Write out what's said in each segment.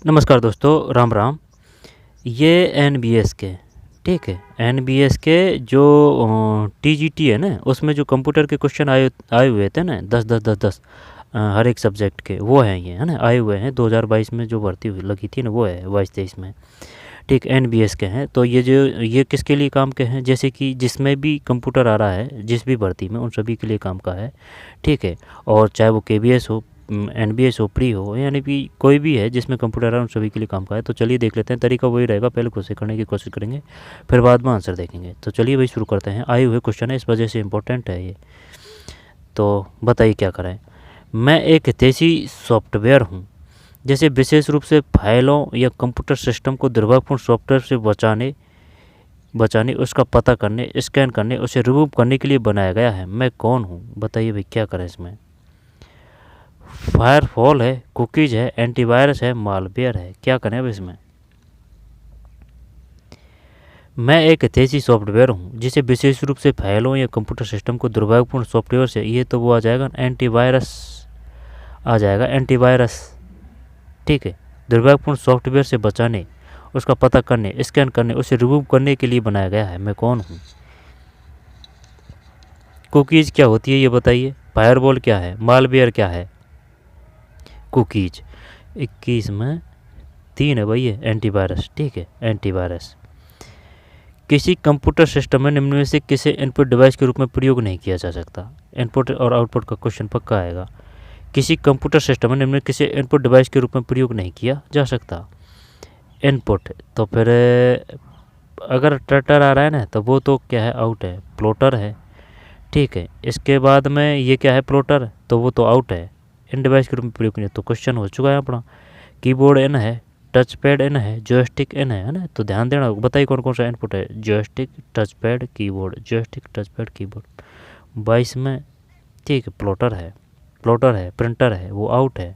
नमस्कार दोस्तों, राम राम। ये एनबीएस के, ठीक है, एनबीएस के जो टीजीटी है ना, उसमें जो कंप्यूटर के क्वेश्चन आए आए हुए थे ना, 10 हर एक सब्जेक्ट के, वो हैं ये, है ना, आए हुए हैं 2022 में जो भर्ती हुई लगी थी ना, वो है 22-23 में। ठीक, एनबीएस के हैं। तो ये किसके लिए काम के हैं, जैसे कि जिसमें भी कंप्यूटर आ रहा है जिस भी भर्ती में, उन सभी के लिए काम का है। ठीक है, और चाहे वो केबीएस हो, एनबीएस हो, प्री हो, यानी कि कोई भी है जिसमें कंप्यूटर है, उन सभी के लिए काम का है। तो चलिए देख लेते हैं। तरीका वही रहेगा, पहले खुद से करने की कोशिश करेंगे, फिर बाद में आंसर देखेंगे। तो चलिए भाई शुरू करते हैं। आए हुए क्वेश्चन है, इस वजह से इम्पोर्टेंट है ये। तो बताइए क्या करें। मैं एक हितैषी सॉफ्टवेयर हूँ, जैसे विशेष रूप से फाइलों या कंप्यूटर सिस्टम को दुर्भावनापूर्ण सॉफ्टवेयर से बचाने, उसका पता करने, स्कैन करने, उसे रिमूव करने के लिए बनाया गया है। मैं कौन हूँ? बताइए भाई क्या करें इसमें। फायरवॉल है, कुकीज़ है, एंटीवायरस है, मालवेयर है, क्या करें अब इसमें। मैं एक हितैषी सॉफ्टवेयर हूँ, जिसे विशेष रूप से फाइलों या कंप्यूटर सिस्टम को दुर्भावनापूर्ण सॉफ्टवेयर से, ये तो वो आ जाएगा एंटीवायरस, आ जाएगा एंटीवायरस। ठीक है, दुर्भावनापूर्ण सॉफ्टवेयर से बचाने, उसका पता करने, स्कैन करने, उसे रिमूव करने के लिए बनाया गया है। मैं कौन हूँ? कुकीज़ क्या होती है ये बताइए। फायरवॉल क्या है? मालवेयर क्या है? कुकीज़। 21 में 3 है भाई ये एंटीवायरस। ठीक है, एंटीवायरस। किसी कंप्यूटर सिस्टम में निम्न में से किसे इनपुट डिवाइस के रूप में प्रयोग नहीं किया जा सकता। इनपुट और आउटपुट का क्वेश्चन पक्का आएगा। किसी कंप्यूटर सिस्टम में निम्न में किसे इनपुट डिवाइस के रूप में प्रयोग नहीं किया जा सकता। इनपुट तो फिर अगर ट्रैक्टर आ रहा है ना, तो वो तो क्या है, आउट है, प्लॉटर है। ठीक है, इसके बाद में ये क्या है, प्लॉटर, तो वो तो आउट है, इन डिवाइस के रूप में प्रयोग नहीं। तो क्वेश्चन हो चुका है अपना। कीबोर्ड इन है, टच पैड इन है, जॉयस्टिक इन है ना। तो ध्यान देना, बताइए कौन कौन सा इनपुट है। Joystick, touch pad, keyboard, joystick, touch pad, keyboard. 22 में ठीक है, प्लॉटर है, प्रिंटर है, वो आउट है।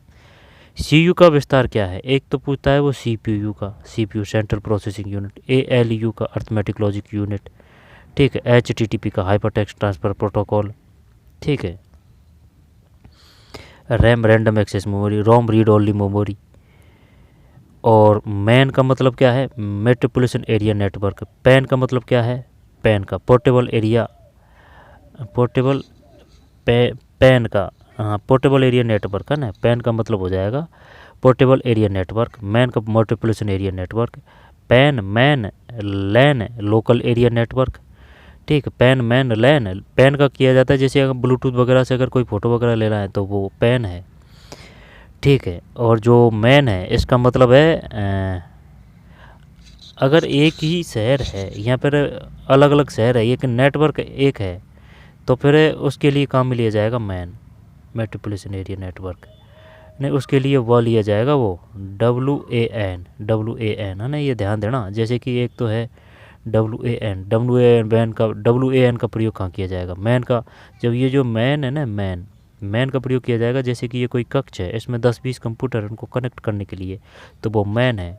सीयू का विस्तार क्या है? एक तो पूछता है वो सीपीयू का, CPU central processing unit, ALU का अर्थमेटिक लॉजिक यूनिट। ठीक है, एचटीटीपी का हाइपर टेक्स्ट ट्रांसफर प्रोटोकॉल। ठीक है, रैम रैंडम एक्सेस मेमोरी, रोम रीड ओनली मेमोरी। और मैन का मतलब क्या है? मेट्रिपुलेशन एरिया नेटवर्क। पैन का मतलब क्या है? पैन का पोर्टेबल एरिया, पोर्टेबल पैन का, हाँ, पोर्टेबल एरिया नेटवर्क है ना। पैन का मतलब हो जाएगा पोर्टेबल एरिया नेटवर्क। मैन का multiplication area network. PAN MAN LAN local area network. ठीक है, पैन मैन लैन, पैन का किया जाता है जैसे अगर ब्लूटूथ वगैरह से अगर कोई फ़ोटो वगैरह ले रहा है तो वो पैन है। ठीक है, और जो मैन है इसका मतलब है अगर एक ही शहर है, यहाँ पर अलग अलग शहर है, लेकिन नेटवर्क एक है, तो फिर उसके लिए काम में लिया जाएगा मैन, मेट्रोपोलिटन एरिया नेटवर्क। नहीं, उसके लिए वो लिया जाएगा वो WAN है ना, ये ध्यान देना। जैसे कि एक तो है WAN का प्रयोग कहाँ किया जाएगा? मैन का, जब ये जो मैन है ना, मैन का प्रयोग किया जाएगा। जैसे कि ये कोई कक्ष है, इसमें 10-20 कंप्यूटर उनको कनेक्ट करने के लिए, तो वो मैन है।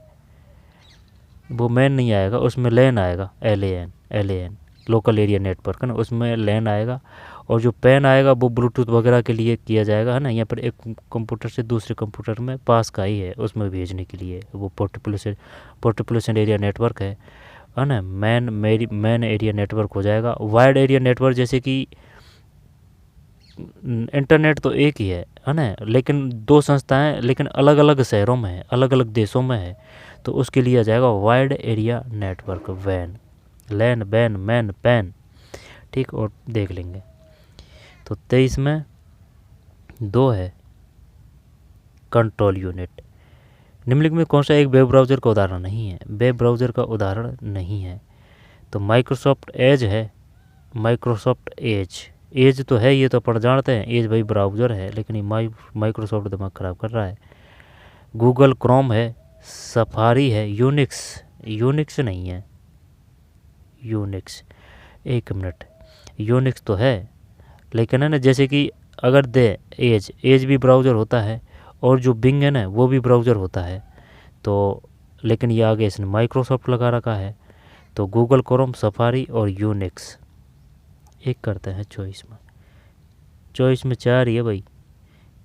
वो मैन नहीं आएगा, उसमें लैन आएगा, LAN लोकल एरिया नेटवर्क है ना, उसमें लैन आएगा। और जो पैन आएगा वो ब्लूटूथ वगैरह के लिए किया जाएगा, है ना। यहाँ पर एक कंप्यूटर से दूसरे कंप्यूटर में पास का ही है, उसमें भेजने के लिए वो पोर्टिपुलेशन एरिया नेटवर्क है ना। मैन एरिया नेटवर्क हो जाएगा। वाइड एरिया नेटवर्क, जैसे कि इंटरनेट तो एक ही है ना, लेकिन 2 संस्थाएं, लेकिन अलग अलग शहरों में है, अलग अलग देशों में है, तो उसके लिए आ जाएगा वाइड एरिया नेटवर्क। वैन, लैन, बैन, मैन, पैन। ठीक, और देख लेंगे। तो 23 में 2 है, कंट्रोल यूनिट। निम्नलिखित में कौन सा एक वेब ब्राउज़र का उदाहरण नहीं है? वेब ब्राउज़र का उदाहरण नहीं है तो माइक्रोसॉफ्ट एज है, माइक्रोसॉफ्ट एज तो है, ये तो अपन जानते हैं, एज भाई ब्राउज़र है, लेकिन ये माइक्रोसॉफ्ट दिमाग ख़राब कर रहा है। गूगल क्रोम है, सफारी है, यूनिक्स नहीं है, यूनिक्स, एक मिनट, यूनिक्स तो है, लेकिन है ना, जैसे कि अगर एज भी ब्राउज़र होता है, और जो बिंग है ना वो भी ब्राउज़र होता है। तो लेकिन ये आगे इसने माइक्रोसॉफ्ट लगा रखा है। तो गूगल क्रोम, सफारी और यूनिक्स, एक करते हैं चॉइस में 4 ही है भाई,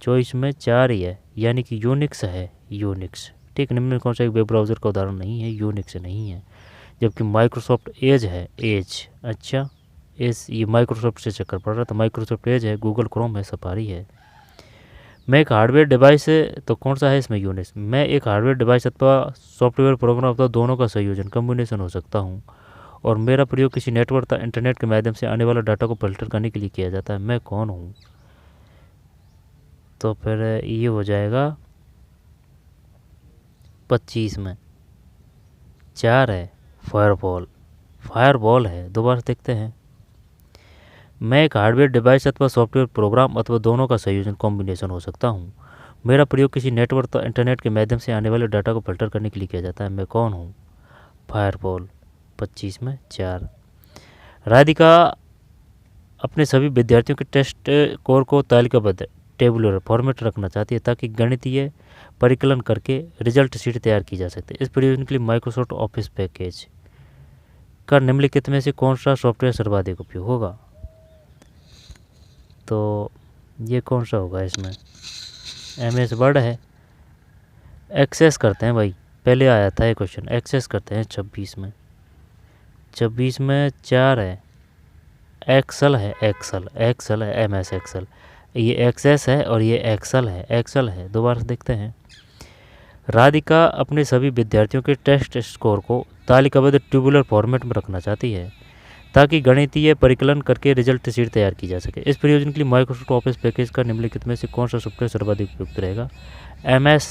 चॉइस में 4 ही है, यानी कि यूनिक्स है, यूनिक्स। ठीक, निम्न में कौन सा एक वेब ब्राउज़र का उदाहरण नहीं है, यूनिक्स नहीं है। जबकि माइक्रोसॉफ्ट एज है, एज, अच्छा एज ये माइक्रोसॉफ्ट से चक्कर पड़ रहा था, माइक्रोसॉफ्ट एज है, गूगल क्रोम है, सफारी है। मैं एक हार्डवेयर डिवाइस है, तो कौन सा है इसमें, यूनिक्स। मैं एक हार्डवेयर डिवाइस अथवा सॉफ्टवेयर प्रोग्राम अथवा दोनों का संयोजन, कम्बिनेशन हो सकता हूँ, और मेरा प्रयोग किसी नेटवर्क या इंटरनेट के माध्यम से आने वाला डाटा को फिल्टर करने के लिए किया जाता है। मैं कौन हूँ, तो फिर ये हो जाएगा 25 में 4 है, फायरवॉल, फायरवॉल है। दोबारा देखते हैं। मैं एक हार्डवेयर डिवाइस अथवा सॉफ्टवेयर प्रोग्राम अथवा दोनों का संयोजन, कॉम्बिनेशन हो सकता हूँ। मेरा प्रयोग किसी नेटवर्क या इंटरनेट के माध्यम से आने वाले डाटा को फिल्टर करने के लिए किया जाता है। मैं कौन हूँ, फायरवॉल, 25 में 4। राधिका अपने सभी विद्यार्थियों के टेस्ट स्कोर को तालिकाबद्ध टेबुलर फॉर्मेट रखना चाहती है ताकि गणितीय परिकलन करके रिजल्ट शीट तैयार की जा सकती है। इस प्रयोजन के लिए माइक्रोसॉफ्ट ऑफिस पैकेज का निम्नलिखित में से कौन सा सॉफ्टवेयर सर्वाधिक उपयोग होगा, तो ये कौन सा होगा इसमें, MS वर्ड है। एक्सेस करते हैं भाई, पहले आया था ये क्वेश्चन, एक्सेस करते हैं 26 में 4 है। एक्सेल है, एक्सेल है, MS एक्सेल, ये एक्सेस है और ये एक्सेल है। दोबारा से देखते हैं। राधिका अपने सभी विद्यार्थियों के टेस्ट स्कोर को तालिकाबद्ध ट्यूबुलर फॉर्मेट में रखना चाहती है ताकि गणितीय परिकलन करके रिजल्ट शीट तैयार की जा सके। इस प्रयोजन के लिए माइक्रोसॉफ्ट ऑफिस पैकेज का निम्नलिखित में से कौन सा सॉफ्टवेयर सर्वाधिक उपयुक्त रहेगा, MS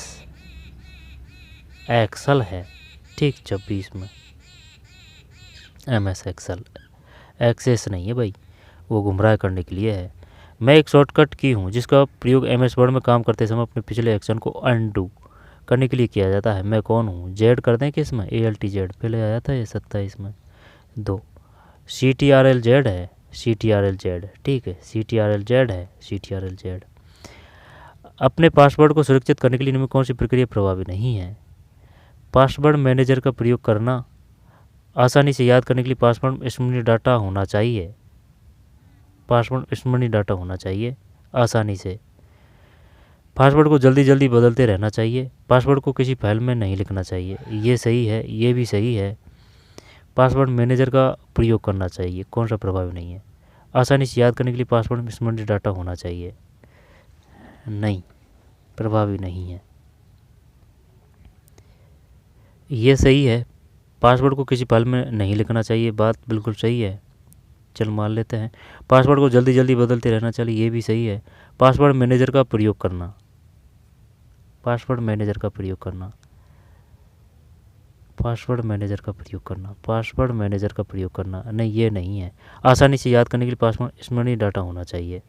एक्सेल है, ठीक, 26 में MS एक्सेल। एक्सेस नहीं है भाई, वो गुमराह करने के लिए है। मैं एक शॉर्टकट की हूँ जिसका प्रयोग MS वर्ड में काम करते समय अपने पिछले एक्शन को अनडू करने के लिए किया जाता है। मैं कौन हूँ, जेड कर दें कि इसमें ALTZ पहले आया था ये 27 में 2। CTRLZ है, CTRLZ, ठीक है, CTRLZ है, CTRLZ। अपने पासवर्ड को सुरक्षित करने के लिए इनमें कौन सी प्रक्रिया प्रभावी नहीं है, पासवर्ड मैनेजर का प्रयोग करना। आसानी से याद करने के लिए पासवर्ड स्मरणीय डाटा होना चाहिए, पासवर्ड स्मरणीय डाटा होना चाहिए आसानी से। पासवर्ड को जल्दी जल्दी बदलते रहना चाहिए, पासवर्ड को किसी फाइल में नहीं लिखना चाहिए, ये सही है, ये भी सही है। पासवर्ड मैनेजर का प्रयोग करना चाहिए, कौन सा प्रभावी नहीं है। आसानी से याद करने के लिए पासवर्ड स्मरणीय डाटा होना चाहिए, नहीं, प्रभावी नहीं है। ये सही है, पासवर्ड को किसी फाइल में नहीं लिखना चाहिए, बात बिल्कुल सही है, चल मान लेते हैं। पासवर्ड को जल्दी जल्दी बदलते रहना चाहिए, ये भी सही है। पासवर्ड मैनेजर का प्रयोग करना, पासवर्ड मैनेजर का प्रयोग करना, पासवर्ड मैनेजर का प्रयोग करना, पासवर्ड मैनेजर का प्रयोग करना, नहीं ये नहीं है। आसानी से याद करने के लिए पासवर्ड स्मरणीय डाटा होना चाहिए।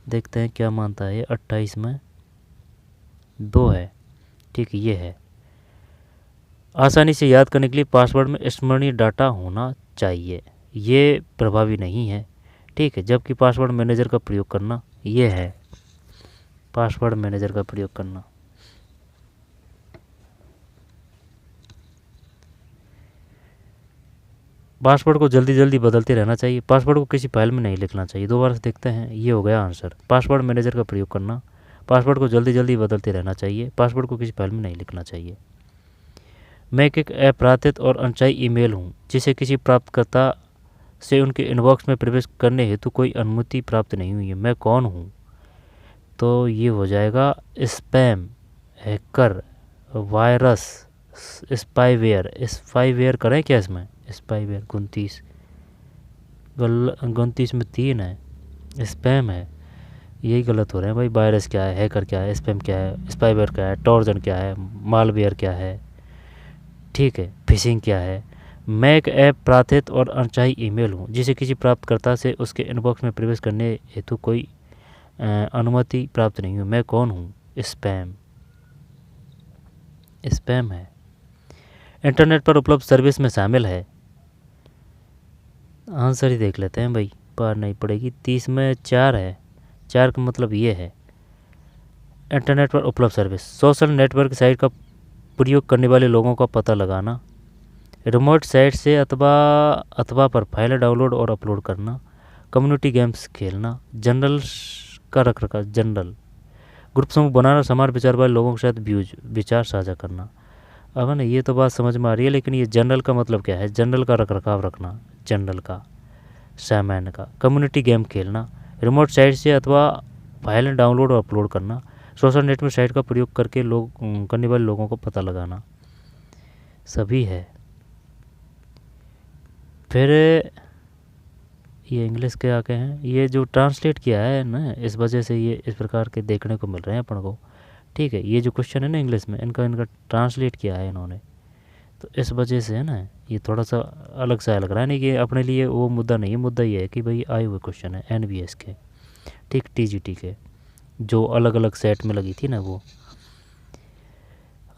देखते हैं क्या मानता है, 28 में 2 है, ठीक, ये है। आसानी से याद करने के लिए पासवर्ड में स्मरणीय डाटा होना चाहिए, ये प्रभावी नहीं है, ठीक है। जबकि पासवर्ड मैनेजर का प्रयोग करना, ये है, पासवर्ड मैनेजर का प्रयोग करना। पासवर्ड को जल्दी जल्दी बदलते रहना चाहिए, पासवर्ड को किसी फाइल में नहीं लिखना चाहिए। दोबारा से देखते हैं, ये हो गया आंसर, पासवर्ड मैनेजर का प्रयोग करना, पासवर्ड को जल्दी जल्दी बदलते रहना चाहिए, पासवर्ड को किसी फाइल में नहीं लिखना चाहिए। मैं एक अपराधित और अनचाही ईमेल हूँ जिसे किसी प्राप्तकर्ता से उनके इनबॉक्स में प्रवेश करने हेतु कोई अनुमति प्राप्त नहीं हुई है। मैं कौन हूँ, तो ये हो जाएगा spam, hacker, virus, spyware. Spyware करें क्या इसमें, स्पाईवेयर 29 में 3 है, स्पैम है, यही गलत हो रहे हैं भाई। वायरस क्या है, हैकर क्या है, स्पैम क्या है, स्पाईवेयर क्या है, ट्रोजन क्या है, मालवेयर क्या है, ठीक है, फिशिंग क्या है। मैं एक अपराधित और अनचाही ईमेल हूँ जिसे किसी प्राप्तकर्ता से उसके इनबॉक्स में प्रवेश करने हेतु कोई अनुमति प्राप्त नहीं हुई। मैं कौन हूँ, स्पैम, स्पैम है। इंटरनेट पर उपलब्ध सर्विस में शामिल है, आंसर ही देख लेते हैं भाई, पार नहीं पड़ेगी। 30 में 4 है, 4 का मतलब ये है इंटरनेट पर उपलब्ध सर्विस, सोशल नेटवर्क साइट का प्रयोग करने वाले लोगों का पता लगाना, रिमोट साइट से अथवा पर फाइल डाउनलोड और अपलोड करना, कम्युनिटी गेम्स खेलना, जनरल का रखरखाव, जनरल ग्रुप समूह बनाना, समान विचार वाले लोगों के साथ व्यूज विचार साझा करना। अब ना ये तो बात समझ में आ रही है, लेकिन ये जनरल का मतलब क्या है? जनरल का रख रखाव रखना, जनरल का, सामान्य का, कम्युनिटी गेम खेलना, रिमोट साइट से अथवा फाइल डाउनलोड और अपलोड करना, सोशल नेट में साइट का प्रयोग करके करने वाले लोगों को पता लगाना, सभी है। फिर ये इंग्लिश के आके हैं, ये जो ट्रांसलेट किया है ना, इस वजह से ये इस प्रकार के देखने को मिल रहे हैं अपन को। ठीक है, ये जो क्वेश्चन है ना इंग्लिश में, इनका ट्रांसलेट किया है इन्होंने, तो इस वजह से है ना ये थोड़ा सा अलग सा लग रहा है। नहीं कि अपने लिए वो मुद्दा नहीं है, मुद्दा ये है कि भाई आए हुए क्वेश्चन है NVS के, ठीक, TGT के, जो अलग अलग सेट में लगी थी ना, वो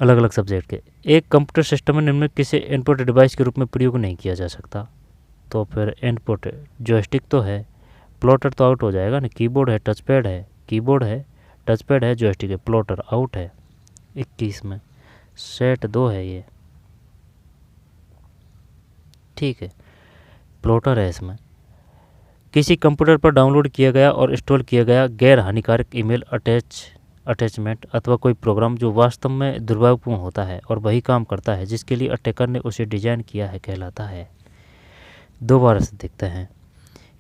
अलग अलग सब्जेक्ट के। एक कंप्यूटर सिस्टम में निम्न किसी इनपुट डिवाइस के रूप में प्रयोग नहीं किया जा सकता। तो फिर इनपुट जॉयस्टिक तो है, प्लॉटर तो आउट हो जाएगा ना, कीबोर्ड है, टचपैड है, कीबोर्ड है, टचपैड है, जॉयस्टिक है, प्लॉटर आउट है 21 में, सेट 2 है ये, ठीक है, प्लॉटर है इसमें। किसी कंप्यूटर पर डाउनलोड किया गया और इंस्टॉल किया गया गैर हानिकारक ईमेल अटैचमेंट अथवा कोई प्रोग्राम जो वास्तव में दुर्भावपूर्ण होता है और वही काम करता है जिसके लिए अटैकर ने उसे डिजाइन किया है, कहलाता है। दोबारा से देखते हैं।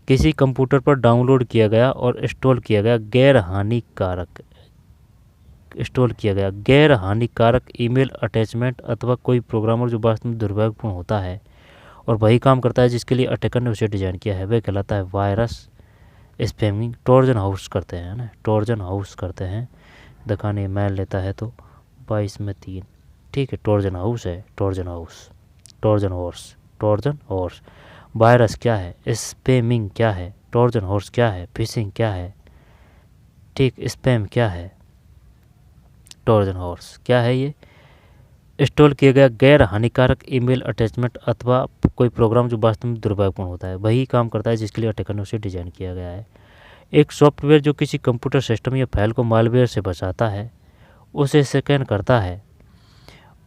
किसी कंप्यूटर पर डाउनलोड किया गया और इंस्टॉल किया गया गैर हानिकारक ईमेल अटैचमेंट अथवा कोई प्रोग्रामर जो वास्तव में दुर्भावपूर्ण होता है और वही काम करता है जिसके लिए अटैकर ने उसे डिजाइन किया है, वह कहलाता है वायरस, स्पैमिंग, ट्रोजन हाउस करते हैं ना, ट्रोजन हाउस करते हैं। दिखाने मैल लेता है तो 22 में 3, ठीक है, ट्रोजन हाउस है, Trojan house, Trojan horse. Virus क्या है, स्पैमिंग क्या है, ट्रोजन हॉर्स क्या है, फिशिंग क्या है, ठीक, स्पैम क्या है, ट्रोजन हॉर्स क्या है ये? इंस्टॉल किया गया गैर हानिकारक ईमेल अटैचमेंट अथवा कोई प्रोग्राम जो वास्तव में दुर्भावपूर्ण होता है, वही काम करता है जिसके लिए अटैकर ने उसे डिजाइन किया गया है। एक सॉफ्टवेयर जो किसी कंप्यूटर सिस्टम या फाइल को मालवेयर से बचाता है, उसे स्कैन करता है,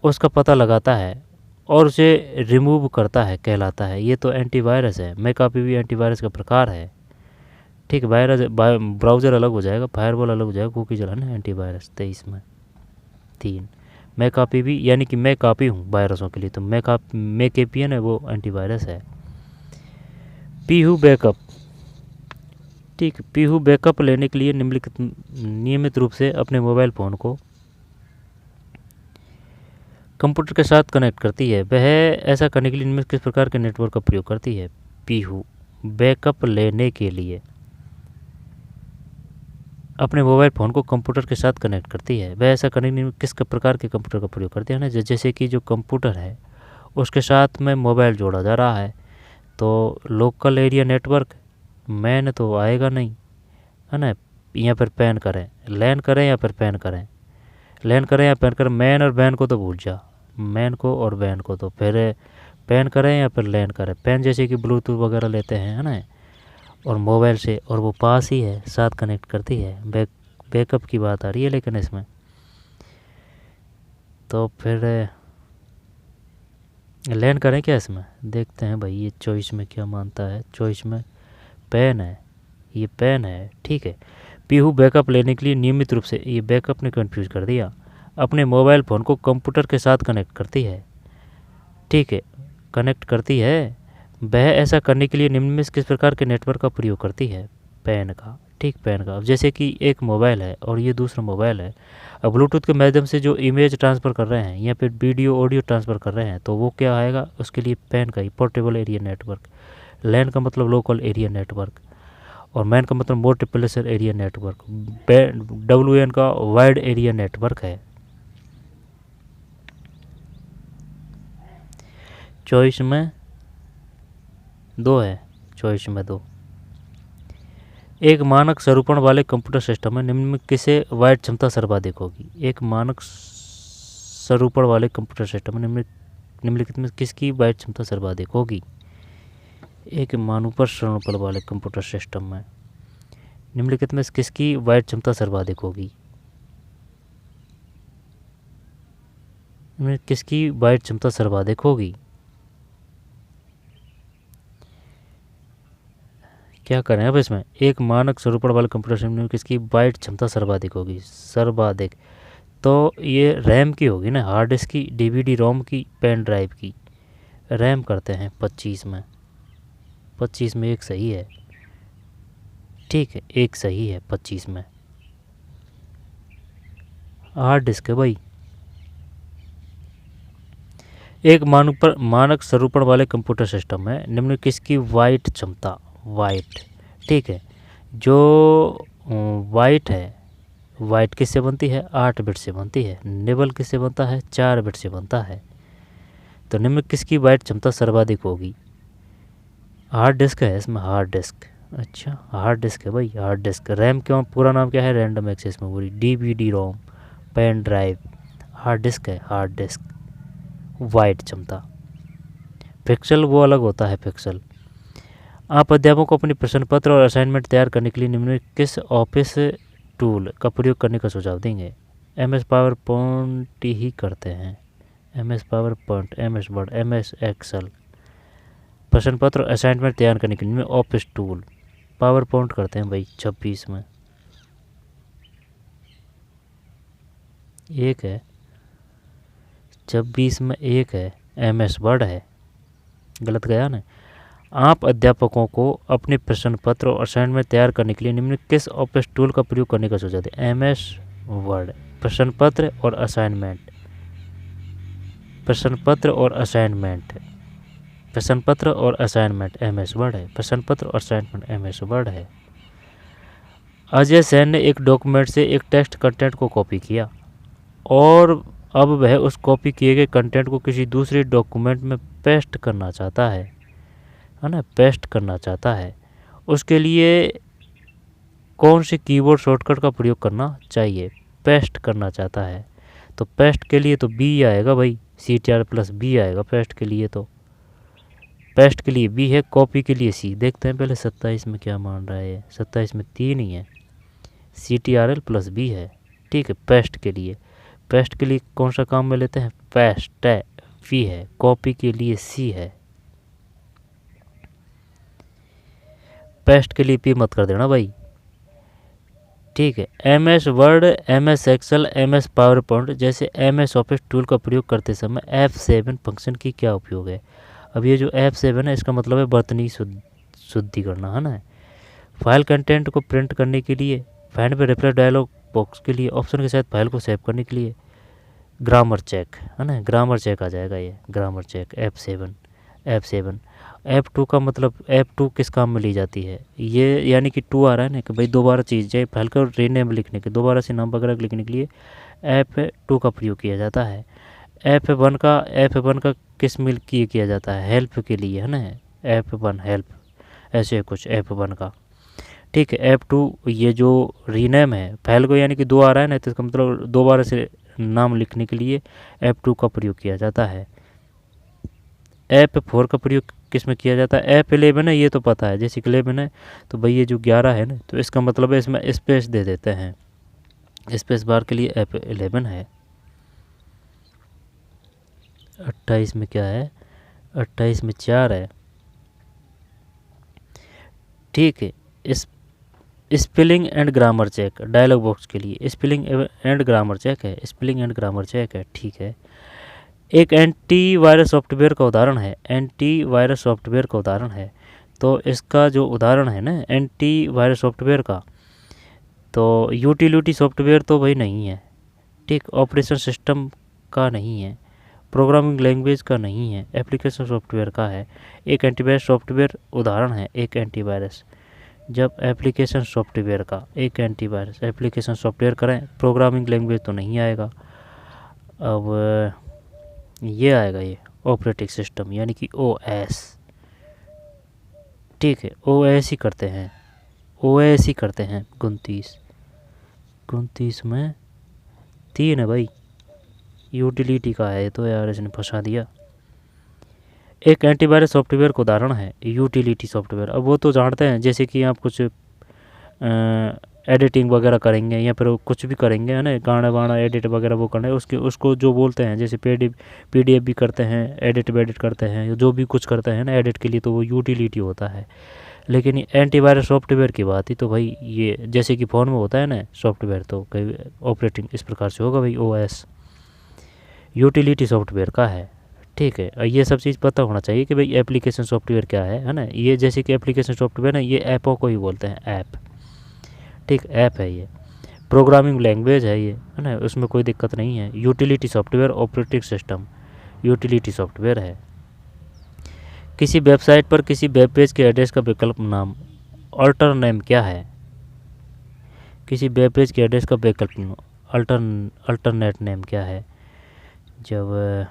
उसका पता लगाता है और उसे रिमूव करता है, कहलाता है। ये तो एंटीवायरस है। मैकाफी भी एंटीवायरस का प्रकार है, ठीक है। वायरस ब्राउज़र अलग हो जाएगा, फायरवॉल अलग हो जाएगा, कुकी चलाना एंटीवायरस 23 में 3। मैकाफी भी, यानी कि मैं कापी हूँ वायरसों के लिए, तो मैकेपियन है वो एंटीवायरस है। पीहू बैकअप, ठीक, पीहू बैकअप लेने के लिए नियमित रूप से अपने मोबाइल फ़ोन को कंप्यूटर के साथ कनेक्ट करती है। वह ऐसा करने के लिए इनमें किस प्रकार के नेटवर्क का प्रयोग करती है? पीहू बैकअप लेने के लिए अपने मोबाइल फ़ोन को कंप्यूटर के साथ कनेक्ट करती है। वह ऐसा करने के लिए किस प्रकार के कंप्यूटर का प्रयोग करती है ना, जैसे कि जो कंप्यूटर है उसके साथ में मोबाइल जोड़ा जा रहा है, तो लोकल एरिया नेटवर्क मैन तो आएगा नहीं, है ना, या फिर पैन करें, लैन करें या फिर पैन करें, लैन करें या पैन करें। मैन और बैन को तो भूल जा, मैन को और बैन को, तो फिर पैन करें या फिर लैन करें। पैन जैसे कि ब्लूटूथ वगैरह लेते हैं, है ना, और मोबाइल से, और वो पास ही है, साथ कनेक्ट करती है। बैकअप की बात आ रही है लेकिन इसमें, तो फिर लैन करें क्या इसमें? देखते हैं भाई ये चॉइस में क्या मानता है। चॉइस में पेन है, ये पेन है, ठीक है। पीहू बैकअप लेने के लिए नियमित रूप से, ये बैकअप ने कंफ्यूज कर दिया, अपने मोबाइल फ़ोन को कंप्यूटर के साथ कनेक्ट करती है, ठीक है, कनेक्ट करती है। वह ऐसा करने के लिए निम्न में किस प्रकार के नेटवर्क का प्रयोग करती है? पैन का, ठीक, पैन का। अब जैसे कि एक मोबाइल है और ये दूसरा मोबाइल है, अब ब्लूटूथ के माध्यम से जो इमेज ट्रांसफ़र कर रहे हैं या फिर वीडियो ऑडियो ट्रांसफ़र कर रहे हैं, तो वो क्या आएगा उसके लिए? पैन का ही, पोर्टेबल एरिया नेटवर्क। लैन का मतलब लोकल एरिया नेटवर्क, और मैन का मतलब मल्टीप्लेक्सर एरिया नेटवर्क। WAN का वाइड एरिया नेटवर्क है। चॉइस में 2 है, चॉइस में 2। एक मानक स्वरूपण वाले कंप्यूटर सिस्टम में निम्न में किसे वाइड क्षमता सर्वाधिक होगी? एक मानक स्वरूपण वाले कंप्यूटर सिस्टम में निम्नलिखित में किसकी वाइड क्षमता सर्वाधिक होगी? एक मानूपर स्वरूपण वाले कंप्यूटर सिस्टम में निम्नलिखित में किसकी वाइड क्षमता सर्वाधिक होगी? किसकी वाइड क्षमता सर्वाधिक होगी? क्या करें अब इसमें? एक मानक स्वरूपण वाले कंप्यूटर सिस्टम में किसकी वाइड क्षमता सर्वाधिक होगी? सर्वाधिक, तो ये रैम की होगी ना, हार्ड डिस्क की, डीवीडी रोम की, पेन ड्राइव की। रैम करते हैं 25 में, 25 में एक सही है, ठीक है, एक सही है 25 में। हार्ड डिस्क है भाई। एक मानक स्वरूपण वाले कंप्यूटर सिस्टम में निम्न किसकी वाइट क्षमता, वाइट, ठीक है, जो वाइट है, वाइट किससे बनती है, 8 बिट से बनती है। निबल किससे बनता है, 4 बिट से बनता है। तो निम्न किसकी वाइट क्षमता सर्वाधिक होगी, हार्ड डिस्क है इसमें, हार्ड डिस्क। अच्छा हार्ड डिस्क है भाई, हार्ड डिस्क। रैम क्यों, पूरा नाम क्या है, रैंडम एक्सेस मेमोरी, डीवीडी रोम, पेन ड्राइव, हार्ड डिस्क है, हार्ड डिस्क। वाइट क्षमता। पिक्सल वो अलग होता है, पिक्सल। आप अध्यापकों को अपने प्रश्न पत्र और असाइनमेंट तैयार करने के लिए निम्न किस ऑफिस टूल का प्रयोग करने का सुझाव देंगे। MS पावर पॉइंट ही करते हैं, MS PowerPoint, MS Word, MS Excel. प्रश्न पत्र और असाइनमेंट तैयार करने के लिए ऑफिस टूल, पावर पॉइंट करते हैं भाई 26 में। एक है 26 में, एक है MS वर्ड है, गलत गया ना। आप अध्यापकों को अपने प्रश्न पत्र और असाइनमेंट तैयार करने के लिए निम्न किस ऑफिस टूल का प्रयोग करने का सुझाव दें। MS वर्ड, प्रश्न पत्र और असाइनमेंट, प्रश्न पत्र और असाइनमेंट, प्रश्न पत्र और असाइनमेंट MS वर्ड है, प्रश्न पत्र और असाइनमेंट MS वर्ड है। अजय सेन ने एक डॉक्यूमेंट से एक टेक्स्ट कंटेंट को कॉपी किया और अब वह उस कॉपी किए गए कंटेंट को किसी दूसरे डॉक्यूमेंट में पेस्ट करना चाहता है ना, पेस्ट करना चाहता है। उसके लिए कौन से कीबोर्ड शॉर्टकट का प्रयोग करना चाहिए, पेस्ट करना चाहता है तो पेस्ट के लिए तो B आएगा भाई, CTRL+B आएगा पेस्ट के लिए, तो पेस्ट के लिए B है, कॉपी के लिए C। देखते हैं पहले 27 में क्या मान रहा है, 27 में 3 ही है, CTRL+B है, ठीक है। पेस्ट के लिए, पेस्ट के लिए कौन सा काम में लेते हैं, पेस्ट है, V है, कॉपी के लिए C है। पेस्ट के लिए P मत कर देना भाई, ठीक है। MS Word, MS Excel, MS PowerPoint जैसे MS ऑफिस टूल का प्रयोग करते समय F7 फंक्शन की क्या उपयोग है। अब ये जो F7 है इसका मतलब है बर्तनी शुद्धि करना, है ना। फाइल कंटेंट को प्रिंट करने के लिए, फाइंड पे रिप्लाई डायलॉग बॉक्स के लिए, ऑप्शन के साथ फाइल को सेव करने के लिए, ग्रामर चेक, है ना, ग्रामर चेक आ जाएगा ये, ग्रामर चेक F7। F2 का मतलब, F2 किस काम में ली जाती है, ये यानी कि 2 आ रहा है ना, कि भाई दोबारा चीज़ चाहे फाइल का रीनेम लिखने के, दोबारा से नाम वगैरह लिखने के लिए F2 का प्रयोग किया जाता है। F1 का किस में किया जाता है, हेल्प के लिए, है ना, F1 हेल्प, ऐसे कुछ F1 का, ठीक है। F2 ये जो रीनेम है फाइल को, यानी कि 2 आ रहा है ना, तो इसका मतलब दोबारा से नाम लिखने के लिए F2 का प्रयोग किया जाता है। F4 का प्रयोग किस में किया जाता है, F11 है, ये तो पता है, जैसे 11 है तो भाई ये जो 11 है ना, तो इसका मतलब है इसमें स्पेस दे देते हैं, स्पेस बार के लिए F11 है। 28 में क्या है, 28 में 4 है, ठीक है। इस spelling and grammar check, dialog box के लिए स्पेलिंग एंड ग्रामर चेक है, स्पेलिंग एंड ग्रामर चेक है, ठीक है। एक एंटीवायरस सॉफ्टवेयर का उदाहरण है, एंटीवायरस सॉफ्टवेयर का उदाहरण है, तो इसका जो उदाहरण है ना एंटीवायरस सॉफ्टवेयर का, तो यूटिलिटी सॉफ्टवेयर तो भाई नहीं है, ठीक, ऑपरेशन सिस्टम का नहीं है, प्रोग्रामिंग लैंग्वेज का नहीं है, एप्लीकेशन सॉफ्टवेयर का है। एक एंटीवायरस सॉफ्टवेयर उदाहरण है, एक एंटीवायरस, जब एप्लीकेशन सॉफ्टवेयर का एक एंटीवायरस एप्लीकेशन सॉफ्टवेयर करें, प्रोग्रामिंग लैंग्वेज तो नहीं आएगा। अब ये आएगा, ये ऑपरेटिंग सिस्टम यानी कि OS, ठीक है, OS ही करते हैं, OS ही करते हैं। 29 में 3 है भाई, यूटिलिटी का है तो यार इसने फंसा दिया। एक एंटीवायरस सॉफ्टवेयर का उदाहरण है यूटिलिटी सॉफ्टवेयर। अब वो तो जानते हैं, जैसे कि आप कुछ एडिटिंग वगैरह करेंगे या फिर कुछ भी करेंगे, है ना, गाना वाना एडिट वगैरह वो करना है, उसको जो बोलते हैं, जैसे PDF भी करते हैं, एडिट करते हैं, जो भी कुछ करते हैं ना एडिट के लिए, तो वो यूटिलिटी होता है। लेकिन ये एंटीवायरस सॉफ्टवेयर की बात ही तो भाई ये जैसे कि फ़ोन में होता है ना सॉफ्टवेयर, तो कई ऑपरेटिंग इस प्रकार से होगा भाई, ओएस यूटिलिटी सॉफ्टवेयर का है। ठीक है, और ये सब चीज़ पता होना चाहिए कि भाई एप्लीकेशन सॉफ्टवेयर क्या है ना। ये जैसे कि एप्लीकेशन सॉफ्टवेयर ना, ये ऐपों को ही बोलते हैं ऐप। ठीक, ऐप है ये, प्रोग्रामिंग लैंग्वेज है ये, है ना, उसमें कोई दिक्कत नहीं है। Utility software operating system utility software है। किसी वेबसाइट पर किसी वेब पेज के एड्रेस का विकल्प नाम अल्टर नेम क्या है? किसी वेब पेज के एड्रेस का विकल्प अल्टरनेट नेम क्या है? जब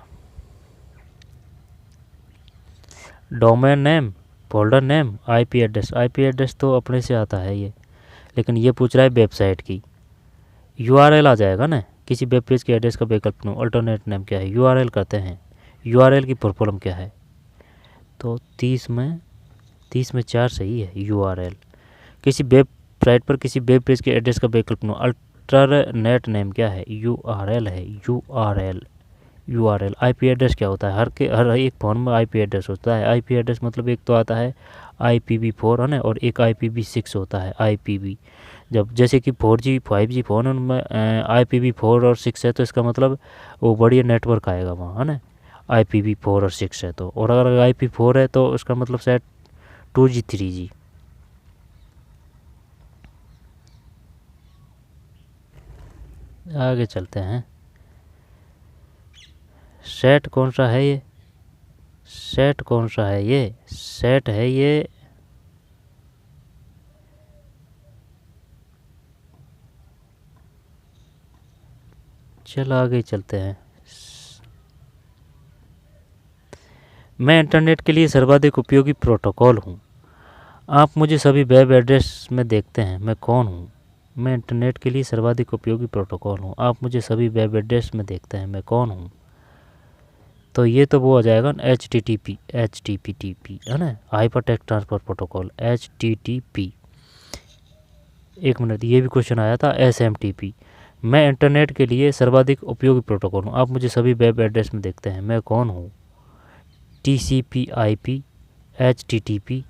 domain name, folder name, IP address. IP address तो अपने से आता है ये, लेकिन ये पूछ रहा है वेबसाइट की। यूआरएल आ जाएगा ना, किसी वेब पेज के एड्रेस का विकल्प अल्टरनेट नेम क्या है? यूआरएल करते हैं। यूआरएल की फुल फॉर्म क्या है? तो 30 में 4 सही है यूआरएल। किसी वेबसाइट पर किसी वेब पेज के एड्रेस का विकल्प अल्टरनेट नेम क्या है? यूआरएल है, यूआरएल। आईपी एड्रेस क्या होता है? हर एक फ़ोन में आईपी एड्रेस होता है। आईपी एड्रेस मतलब एक तो आता है IPv4 है ना, और एक IPv6 होता है IPv। जब जैसे कि 4G 5G फ़ोन उनमें IPv4 और 6 है, तो इसका मतलब वो बढ़िया नेटवर्क आएगा वहाँ, है ना। IPv4 और 6 है तो, और अगर IP4 है तो उसका मतलब शायद 2G 3G। आगे चलते हैं। सेट कौन सा है ये? सेट कौन सा है ये? सेट है ये चलो आगे चलते हैं। मैं इंटरनेट के लिए सर्वाधिक उपयोगी प्रोटोकॉल हूँ। आप मुझे सभी वेब एड्रेस में देखते हैं, मैं कौन हूँ? मैं इंटरनेट के लिए सर्वाधिक उपयोगी प्रोटोकॉल हूँ। आप मुझे सभी वेब एड्रेस में देखते हैं, मैं कौन हूँ? तो ये तो वो आ जाएगा HTTP है ना, hyper text transfer protocol HTTP। एक मिनट, ये भी क्वेश्चन आया था SMTP। मैं इंटरनेट के लिए सर्वाधिक उपयोगी प्रोटोकॉल हूँ। आप मुझे सभी वेब एड्रेस में देखते हैं, मैं कौन हूँ? TCP/IP, HTTP,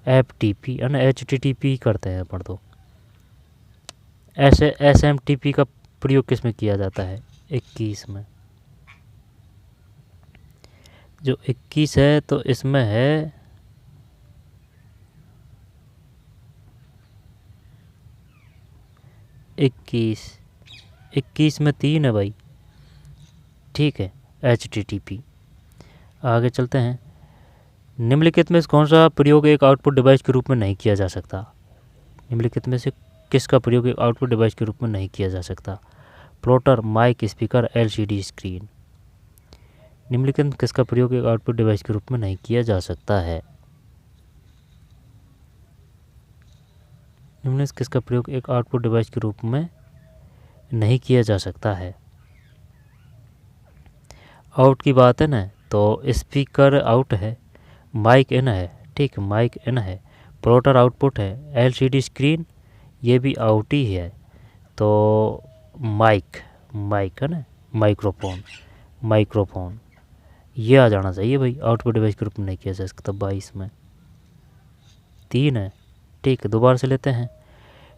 FTP है ना, HTTP करते हैं अपन तो। ऐसे SMTP का प्रयोग किस में किया जाता है? 21 में। जो 21 है तो इसमें है 21 में 3 है भाई। ठीक है, HTTP। आगे चलते हैं। निम्नलिखित में से कौन सा प्रयोग एक आउटपुट डिवाइस के रूप में नहीं किया जा सकता? निम्नलिखित में से किसका प्रयोग एक आउटपुट डिवाइस के रूप में नहीं किया जा सकता? Plotter, mike, speaker, LCD screen. निम्नलिखित में किसका प्रयोग एक आउटपुट डिवाइस के रूप में नहीं किया जा सकता है? निम्नलिखित किसका प्रयोग एक आउटपुट डिवाइस के रूप में नहीं किया जा सकता है? आउट की बात है ना, तो स्पीकर आउट है, माइक इन है। ठीक, माइक इन है। प्लॉटर आउटपुट है, LCD स्क्रीन ये भी आउट ही है। तो माइक है ना, माइक्रोफोन ये आ जाना चाहिए भाई, आउटपुट डिवाइस के रूप में नहीं किया जा सकता। 22 में 3 है। ठीक है, दोबारा से लेते हैं।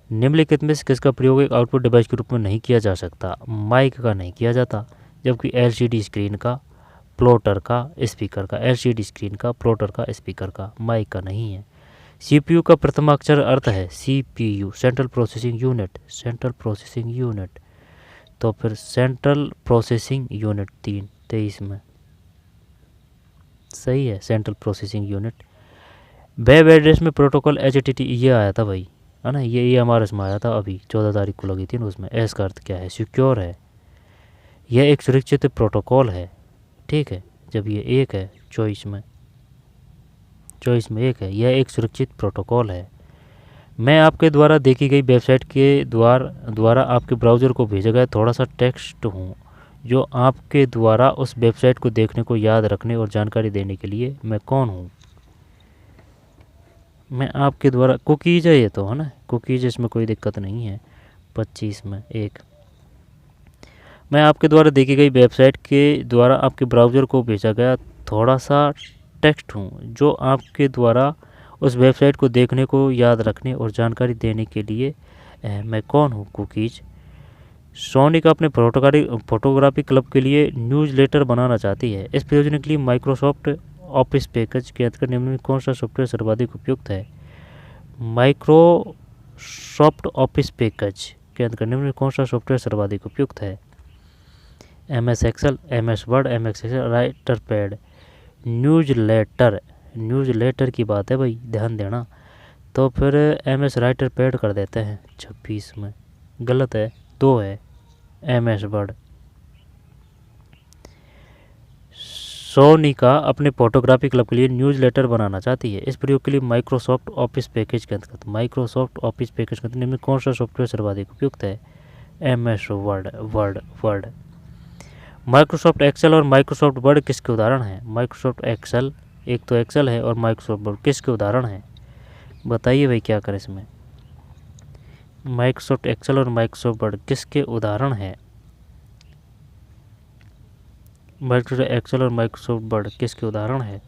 निम्नलिखित में से किसका प्रयोग एक आउटपुट डिवाइस के रूप में नहीं किया जा सकता? माइक का नहीं किया जाता, जबकि LCD स्क्रीन का, प्लॉटर का, स्पीकर का। LCD स्क्रीन का, प्लॉटर का, स्पीकर का, माइक का नहीं है। CPU का प्रथम अक्षर अर्थ है CPU, central processing unit. Central processing unit, तो फिर सेंट्रल प्रोसेसिंग यूनिट 23 में सही है, central processing unit. Web address में प्रोटोकॉल HTTP ये आया था भाई, है ना, ये हमारे इसमें आया था अभी 14 तारीख को लगी थी ना उसमें। एस का अर्थ क्या है? सिक्योर है, यह एक सुरक्षित प्रोटोकॉल है। ठीक है, जब ये एक है चॉइस में एक है, यह एक सुरक्षित प्रोटोकॉल है। मैं आपके द्वारा देखी गई वेबसाइट के द्वारा आपके ब्राउज़र को भेजा गया थोड़ा सा टेक्स्ट हूँ, जो आपके द्वारा उस वेबसाइट को देखने को याद रखने और जानकारी देने के लिए, मैं कौन हूँ? मैं आपके द्वारा, कुकीज़ है ये तो, है ना, कुकीज़, इसमें कोई दिक्कत नहीं है। 25 में 1। मैं आपके द्वारा देखी गई वेबसाइट के द्वारा आपके ब्राउज़र को भेजा गया थोड़ा सा टेक्स्ट हूँ, जो आपके द्वारा उस वेबसाइट को देखने को, याद रखने और जानकारी देने के लिए मैं कौन हूँ? कुकीज। सोनिक अपने फोटोग्राफी क्लब के लिए न्यूज़लेटर बनाना चाहती है। इस प्रयोजन के लिए माइक्रोसॉफ्ट ऑफिस पैकेज के अंतर्गत निम्न में कौन सा सॉफ्टवेयर सर्वाधिक उपयुक्त है? माइक्रोसॉफ्ट ऑफिस पैकेज के अंतर्गत निम्न में कौन सा सॉफ्टवेयर सर्वाधिक उपयुक्त है? MS Excel, MS Word, MS Excel, writer pad. Newsletter की बात है भाई, ध्यान देना। तो फिर MS राइटर पैड कर देते हैं 26 में। गलत है, 2 है MS वर्ड। सोनिका अपने फोटोग्राफी क्लब के लिए न्यूज़लेटर बनाना चाहती है। इस प्रयोग के लिए माइक्रोसॉफ्ट ऑफिस पैकेज के अंतर्गत निम्न में कौन सा सॉफ्टवेयर सर्वाधिक उपयुक्त है? MS word. माइक्रोसॉफ्ट एक्सेल और माइक्रोसॉफ्ट वर्ड किसके उदाहरण हैं? माइक्रोसॉफ्ट एक्सेल, एक तो एक्सेल है, और माइक्रोसॉफ्ट वर्ड किसके उदाहरण हैं? बताइए भाई क्या करें इसमें। माइक्रोसॉफ्ट एक्सेल और माइक्रोसॉफ्ट वर्ड किसके उदाहरण हैं? माइक्रोसॉफ्ट एक्सेल और माइक्रोसॉफ्ट वर्ड किसके उदाहरण है?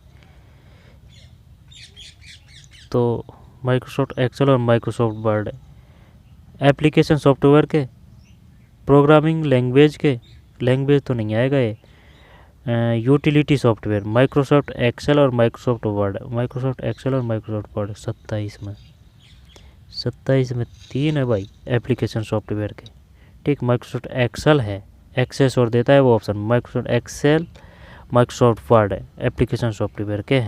तो माइक्रोसॉफ्ट एक्सेल और माइक्रोसॉफ्ट वर्ड एप्लीकेशन सॉफ्टवेयर के, प्रोग्रामिंग लैंग्वेज के, लैंग्वेज तो नहीं आएगा ये, यूटिलिटी सॉफ्टवेयर। माइक्रोसॉफ्ट एक्सेल और माइक्रोसॉफ्ट वर्ड 27 में 3 है भाई एप्लीकेशन सॉफ्टवेयर के। ठीक, माइक्रोसॉफ्ट एक्सेल है, एक्सेस और देता है वो option. Microsoft Excel, Microsoft Word application software के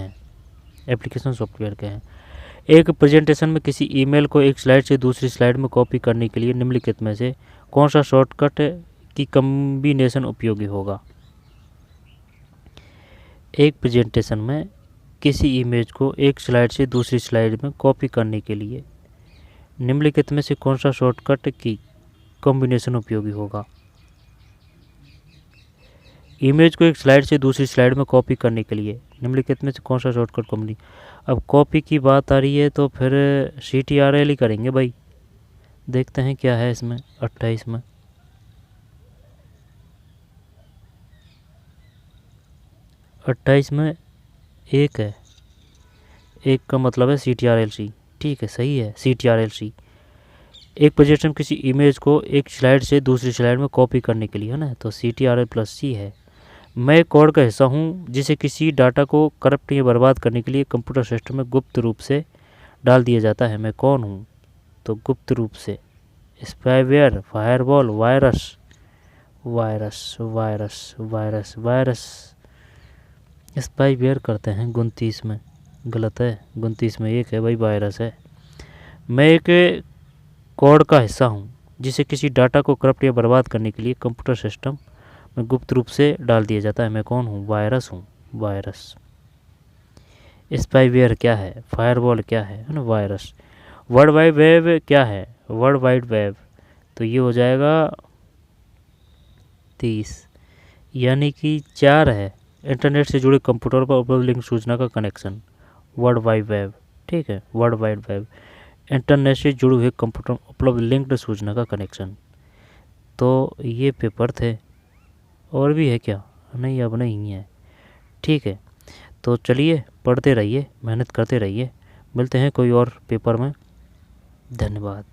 हैं। एक प्रेजेंटेशन में किसी ईमेल को एक स्लाइड से दूसरी स्लाइड में कॉपी करने के लिए निम्नलिखित में से कौन सा शॉर्टकट की कॉम्बिनेशन उपयोगी होगा? एक प्रेजेंटेशन में किसी इमेज को एक स्लाइड से दूसरी स्लाइड में कॉपी करने के लिए निम्नलिखित में से कौन सा शॉर्टकट की कॉम्बिनेशन उपयोगी होगा? इमेज को एक स्लाइड से दूसरी स्लाइड में कॉपी करने के लिए निम्नलिखित में से कौन सा शॉर्टकट कॉम्बिनेशन? अब कॉपी की बात आ रही है तो फिर CTRL ही करेंगे भाई। देखते हैं क्या है इसमें 28 में। 28 में 1 है, 1 का मतलब है CTRL-C। ठीक है, सही है CTRL-C। एक प्रेजेंटेशन किसी इमेज को एक स्लाइड से दूसरी स्लाइड में कॉपी करने के लिए है ना, तो CTRL+C है। मैं कोड का हिस्सा हूँ जिसे किसी डाटा को करप्ट या बर्बाद करने के लिए कंप्यूटर सिस्टम में गुप्त रूप से डाल दिया जाता है। मैं कौन हूँ? तो गुप्त रूप से स्पाईवेयर, फायरवॉल, वायरस। स्पाईवेयर करते हैं 29 में। गलत है, 29 में 1 है भाई, वायरस है। मैं एक कोड का हिस्सा हूँ जिसे किसी डाटा को करप्ट या बर्बाद करने के लिए कंप्यूटर सिस्टम में गुप्त रूप से डाल दिया जाता है। मैं कौन हूँ? वायरस हूँ, वायरस। स्पाईवेयर क्या है? फायरवॉल क्या है ना, वायरस। वर्ल्ड वाइड वेब क्या है? वर्ल्ड वाइड वेब, तो ये हो जाएगा 30, यानी कि 4 है। इंटरनेट से जुड़े कंप्यूटर पर उपलब्ध लिंक सूचना का कनेक्शन, वर्ल्ड वाइड वेब। ठीक है, वर्ल्ड वाइड वेब, इंटरनेट से जुड़े हुए कंप्यूटर उपलब्ध लिंक्ड सूचना का कनेक्शन। तो ये पेपर थे, और भी है क्या? नहीं, अब नहीं है। ठीक है, तो चलिए पढ़ते रहिए, मेहनत करते रहिए। मिलते हैं कोई और पेपर में। धन्यवाद।